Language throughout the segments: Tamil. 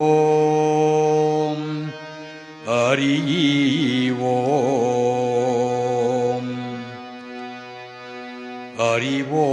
ஓம் ஹரி ஓம் ஹரி ஓம்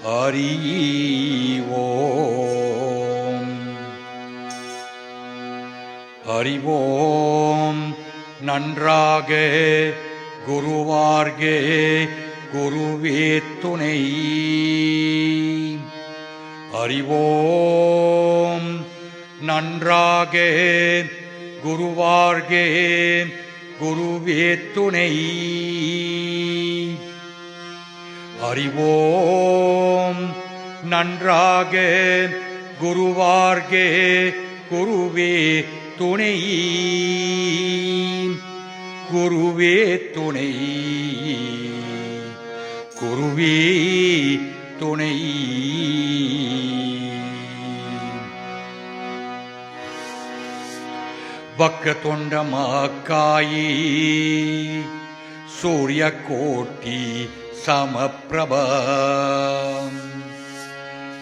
ஹரி ஓம் ஹரி ஓம். நன்றாக குருவார்கே குருவே துணை. அறிவோம் நன்றாக குருவார்கே குருவே துணை. அறிவோம் நன்றாக குருவார்கே குருவே துணை. குருவே துணை குருவே துணை. வக்கரதுண்டமகாயே சூரியகோட்டி சமப்பிரபா.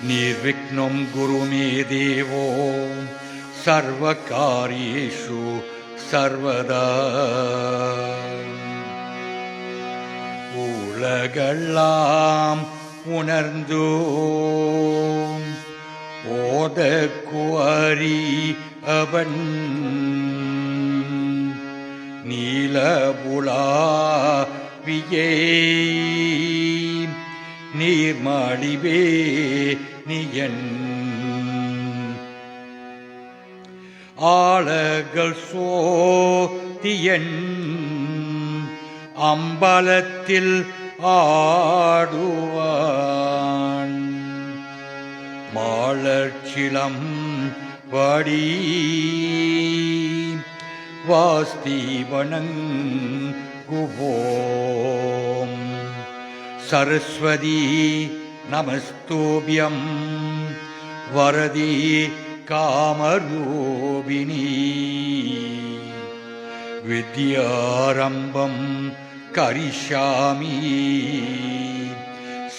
நிர்விக்னம் குருமே தேவோ சர்வகாரியேஷு சர்வதா. உலகெல்லாம் உணர்ந்து ஓதக்குவரி அவன் நீலபுலாவியே நீர்மடிவே நியன். ஆளகள் சோதியன் அம்பலத்தில் ஆடுவான். மாளர்ச்சிலம் வடி வாஸ்தீவனங்குவோம். சரஸ்வதி நமஸ்தோபியம் வரதி காமரூபிணி. வித்யாரம்பம் கரிஷ்யாமி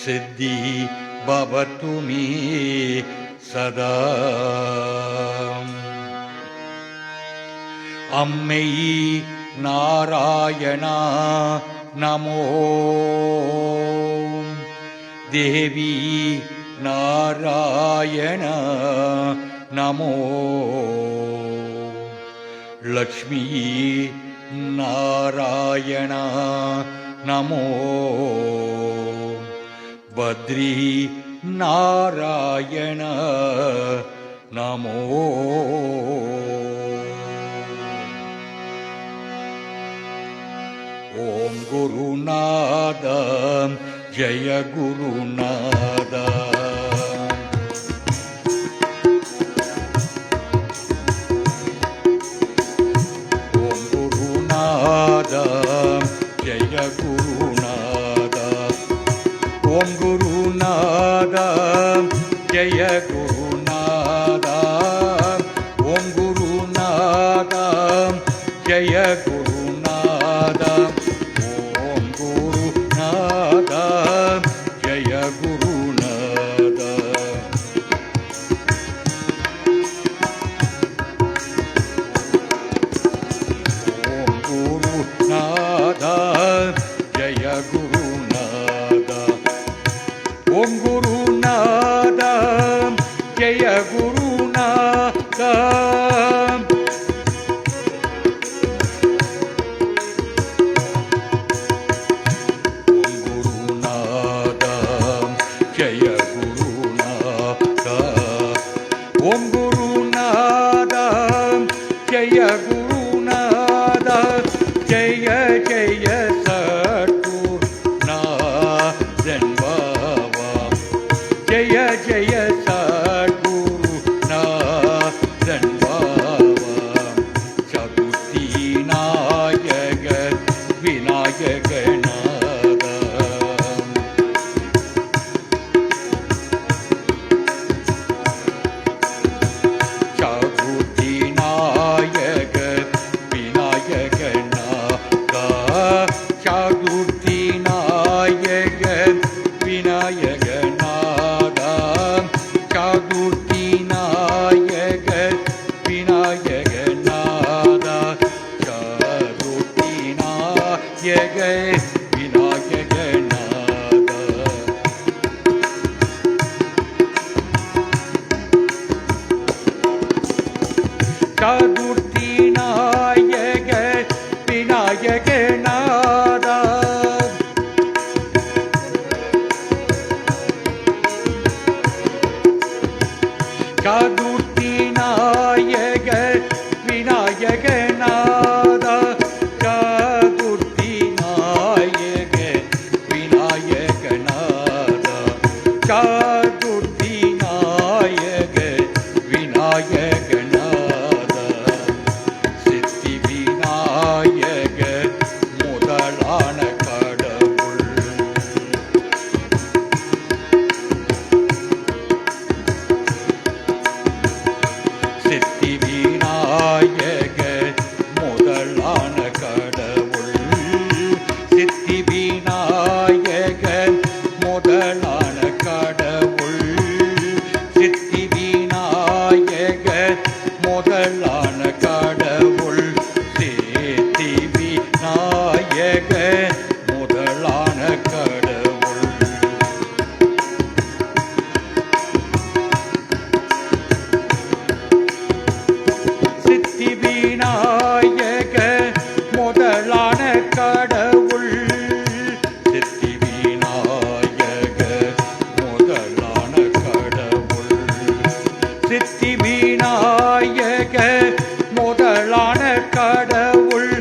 சித்தி பவது மே சதா. அம்மை நாராயணா நமோ. தேவி நாராயணா நமோ. லக்ஷ்மி நாராயணா நமோ. பத்ரி நாராயண நமோ. ஓம் குருநாத ஜய குருநாத. ஓம் குருநாத ஜய குருநாத. ஓம் குருநாத ஜய குருநாத. ஓம் குருநாத ஜய குருநாத. ஓம் குருநாத ஜய குருநாத. ஓம் குருநாத ஜய குருநாத. ஓம் குருநாத ஜய குருநாத. ஓம் குருநாத ஜய குருநாத. ஓம் குருநாத ஜய குருநாத. ஜய ஜய சத்குருநாதன் பாபா. ஜய ஜய சத்குருநாதன் பாபா. சதுர்த்தி நாயக விநாயகநாத சதுர்த்தி நாயக விநாயகநாத சதுர்த்தி நாயக விநாயகநாத சித்தி விநாயக முதலான கடவுள் சித்தி விநாயக முதலான கடவுள் சித்தி விநாயக முதலான கடவுள் சித்தி விநாயக முதலான கடவுள் சித்தி விநாயக முதலான கடவுள் சித்தி விநாயக முதலான கடவுள் சித்தி விநாயக முதலான கடவுள் சித்தி விநாயக முதலான கடவுள்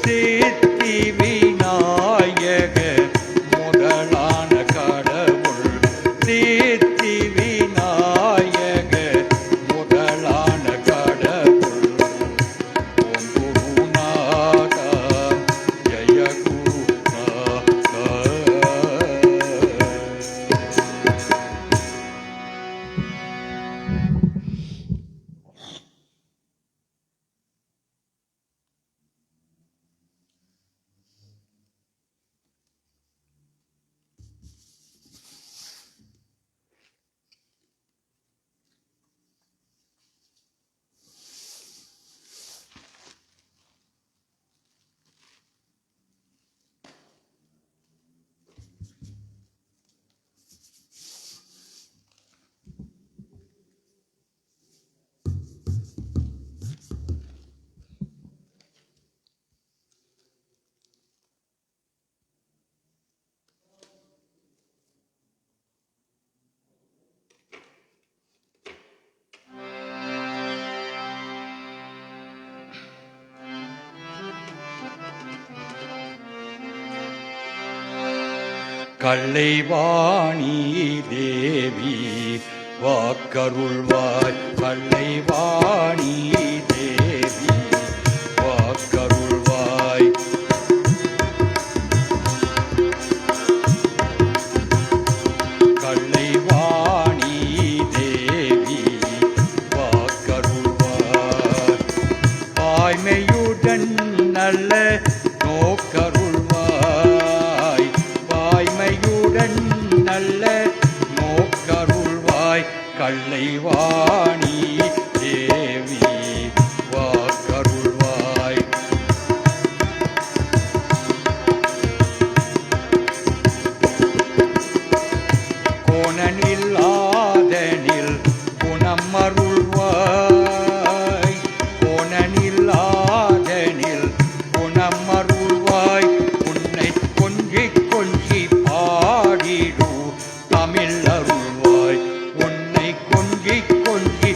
சித்தி விநாயக முதலான கடவுள் சித்தி விநாயக முதலான கடவுள் ஓம் குருநாதா ஜெய குருநாதா கள்ளைவாணி தேவி வாக்கருள்வாய் கள்ளைவாணி தேவி வாக்கருள்வாய் கள்ளைவாணி தேவி வாக்கருள்வாய் வாய்மையுடன் நல்ல நோக்கருள்வாய் வாய்மையுடன் நல்ல நோக்கருள்வாய் கள்ளைவாணி தேவி வாக்கருள்வாய் கோணனில்லாதனில் குணம் அருள்வாய் கோணனில்லாதனில் குணம் அருள்வாய் உன்னை கொஞ்சி கொஞ்சி பாடிடு தமிழ் அருள்வாய் உன்னை கொஞ்சி கொஞ்சி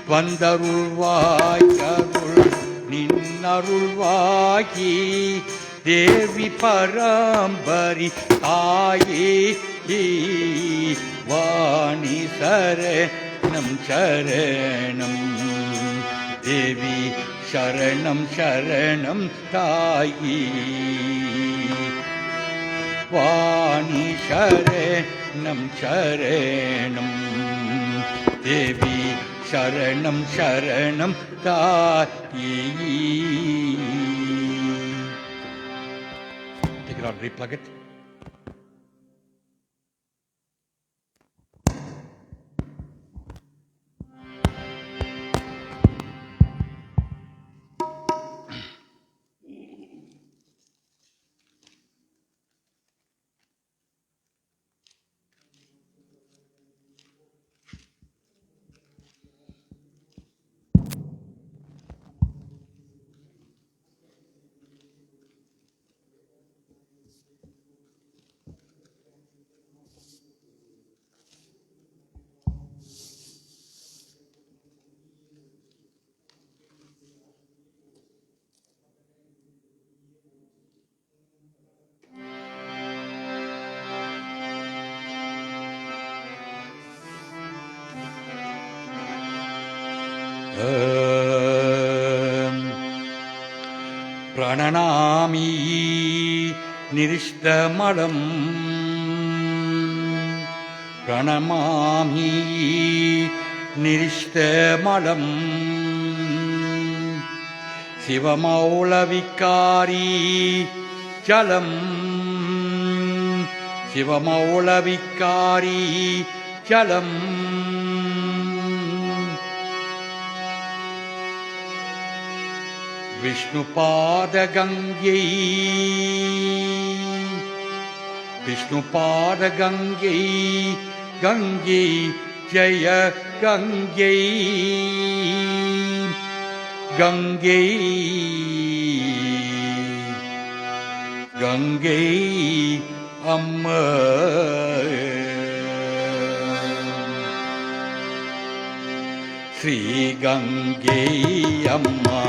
வந்தருள்வாய் அருள் நின்னருள்வாயி தேவி பராம்பரி தாயே வாணி சரணம் சரணம் தேவி சரணம் சரணம் தாயி வாணி சரணம் சரணம் தேவி சரணம் சரணம் தாயி. Take it out, replug it. பிரணநாமி நிரிஷ்டமலம் பிரணமாமி நிரிஷ்டமலம் சிவமௌளவிக்காரி ஜலம் சிவமௌளவிக்காரி ஜலம் விஷ்ணுபாதகங்கை விஷ்ணுபாதகங்கை கங்கை ஜய கங்கை கங்கை கங்கை அம்மா ஸ்ரீ கங்கை அம்மா